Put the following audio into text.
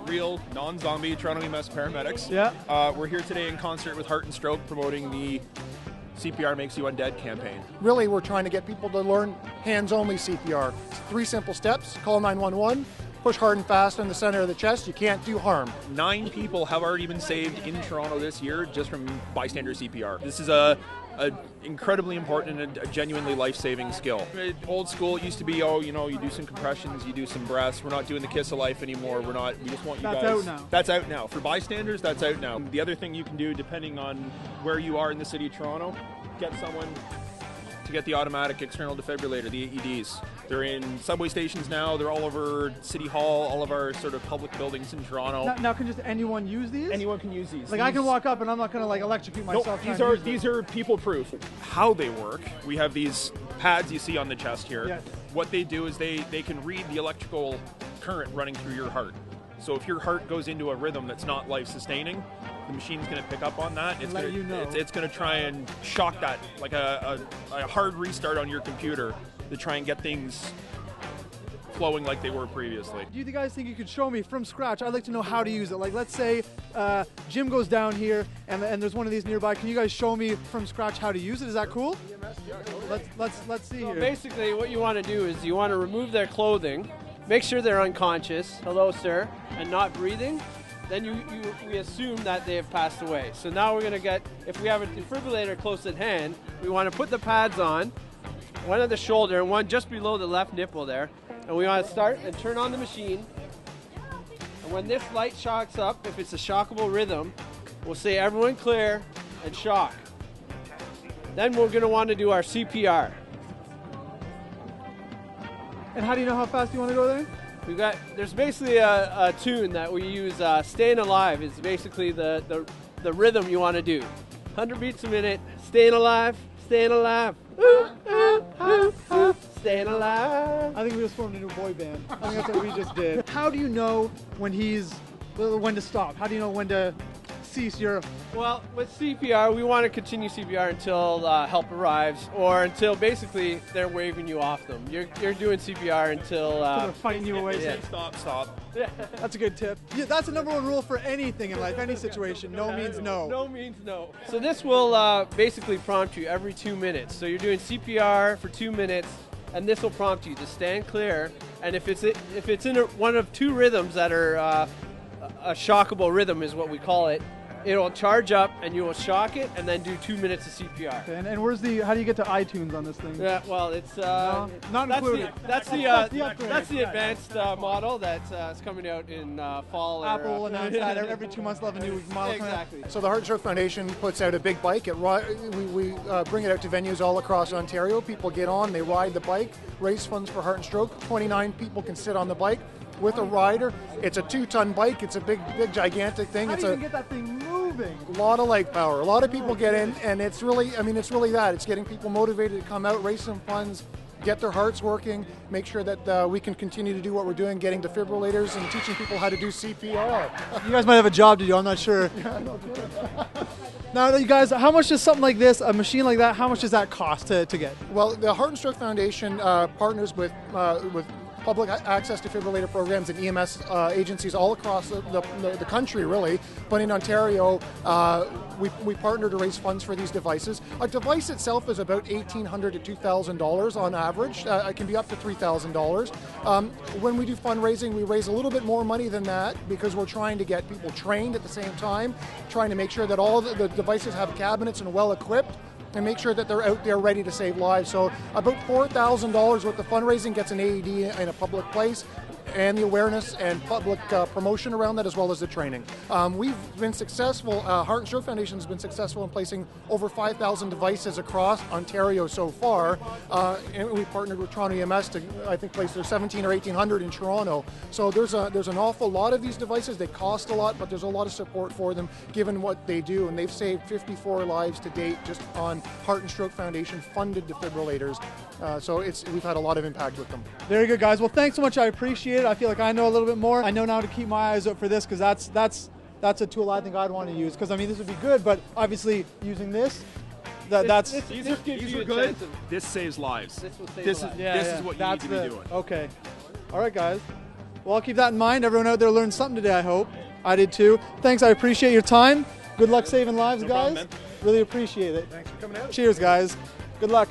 real, non-zombie Toronto EMS paramedics. Yeah. We're here today in concert with Heart&Stroke promoting the CPR Makes You Undead campaign. Really, we're trying to get people to learn hands-only CPR. It's 3 simple steps. Call 911, push hard and fast in the center of the chest. You can't do harm. 9 people have already been saved in Toronto this year just from bystander CPR. This is a incredibly important and a genuinely life-saving skill. Old school, it used to be, oh, you know, you do some compressions, you do some breaths. We're not doing the kiss of life anymore. We just want you guys. That's out now. That's out now. For bystanders, that's out now. The other thing you can do, depending on where you are in the city of Toronto, get someone to get the automatic external defibrillator, the AEDs. They're in subway stations now. Are all over City Hall, all of our sort of public buildings in Toronto. Now can just anyone use these? Anyone can use these. Like I can walk up and I'm not going to like electrocute myself. No, these are people-proof. How they work, we have these pads you see on the chest here. Yes. What they do is they can read the electrical current running through your heart. So if your heart goes into a rhythm that's not life-sustaining, the machine's going to pick up on that. It's going to try and shock that, like a hard restart on your computer to try and get things flowing like they were previously. Do you guys think you could show me from scratch? I'd like to know how to use it. Like let's say Jim goes down here and there's one of these nearby. Can you guys show me from scratch how to use it? Is that cool? Let's see here. Basically what you want to do is you want to remove their clothing, make sure they're unconscious, hello sir, and not breathing. Then we assume that they have passed away. So now we're going to get, if we have a defibrillator close at hand, we want to put the pads on, one at the shoulder and one just below the left nipple there. And we want to start and turn on the machine. And when this light shocks up, if it's a shockable rhythm, we'll say everyone clear and shock. Then we're going to want to do our CPR. And how do you know how fast you want to go there? There's basically a tune that we use. Staying alive is basically the rhythm you want to do. 100 beats a minute. Staying alive. Staying alive. Ooh, ooh, ooh, ooh, staying alive. I think we just formed a new boy band. I think that's what we just did. How do you know when to stop? How do you know when to cease your... Well, with CPR, we want to continue CPR until help arrives, or until basically they're waving you off them. You're doing CPR until... they're fighting you away. Yeah. Stop. Yeah. That's a good tip. Yeah, that's the #1 rule for anything in life, any situation. No means no. No means no. So this will basically prompt you every 2 minutes. So you're doing CPR for 2 minutes, and this will prompt you to stand clear. And if it's in one of 2 rhythms that are a shockable rhythm is what we call it, it'll charge up and you will shock it and then do 2 minutes of CPR. Okay, and how do you get to iTunes on this thing? Yeah, well, it's not included. That's the advanced model that's coming out in fall. Apple will announce that every 2 months. They'll have a new model. Exactly. So the Heart&Stroke Foundation puts out a big bike. We bring it out to venues all across Ontario. People get on, they ride the bike, raise funds for Heart&Stroke. 29 people can sit on the bike with a rider. It's a 2-ton bike. It's a big, gigantic thing. How do you even get that thing moving? A lot of leg power. A lot of people get in, and it's really that. It's getting people motivated to come out, raise some funds, get their hearts working, make sure that we can continue to do what we're doing, getting defibrillators and teaching people how to do CPR. You guys might have a job to do. I'm not sure. Now, you guys, how much does something like this, a machine like that, how much does that cost to get? Well, the Heart&Stroke Foundation partners with public access defibrillator programs and EMS agencies all across the country, really. But in Ontario, we partner to raise funds for these devices. A device itself is about $1,800 to $2,000 on average. It can be up to $3,000. When we do fundraising, we raise a little bit more money than that because we're trying to get people trained at the same time, trying to make sure that all the devices have cabinets and well equipped, and make sure that they're out there ready to save lives. So about $4,000 worth of fundraising gets an AED in a public place, and the awareness and public promotion around that, as well as the training. We've been successful, Heart&Stroke Foundation has been successful in placing over 5,000 devices across Ontario so far, and we partnered with Toronto EMS to, I think, place their 1,700 or 1,800 in Toronto. So there's an awful lot of these devices. They cost a lot, but there's a lot of support for them given what they do, and they've saved 54 lives to date just on Heart&Stroke Foundation funded defibrillators. So we've had a lot of impact with them. Very good, guys. Well, thanks so much. I appreciate it. I feel like I know a little bit more. I know now to keep my eyes out for this because that's a tool I think I'd want to use. Because I mean, this would be good, but obviously using this, these are good. This saves lives. This will save this lives. is what you need to be doing. Okay. All right, guys. Well, I'll keep that in mind. Everyone out there learned something today, I hope. I did too. Thanks, I appreciate your time. Good luck saving lives, No guys. problem, man. Really appreciate it. Thanks for coming out. Cheers, guys. Good luck.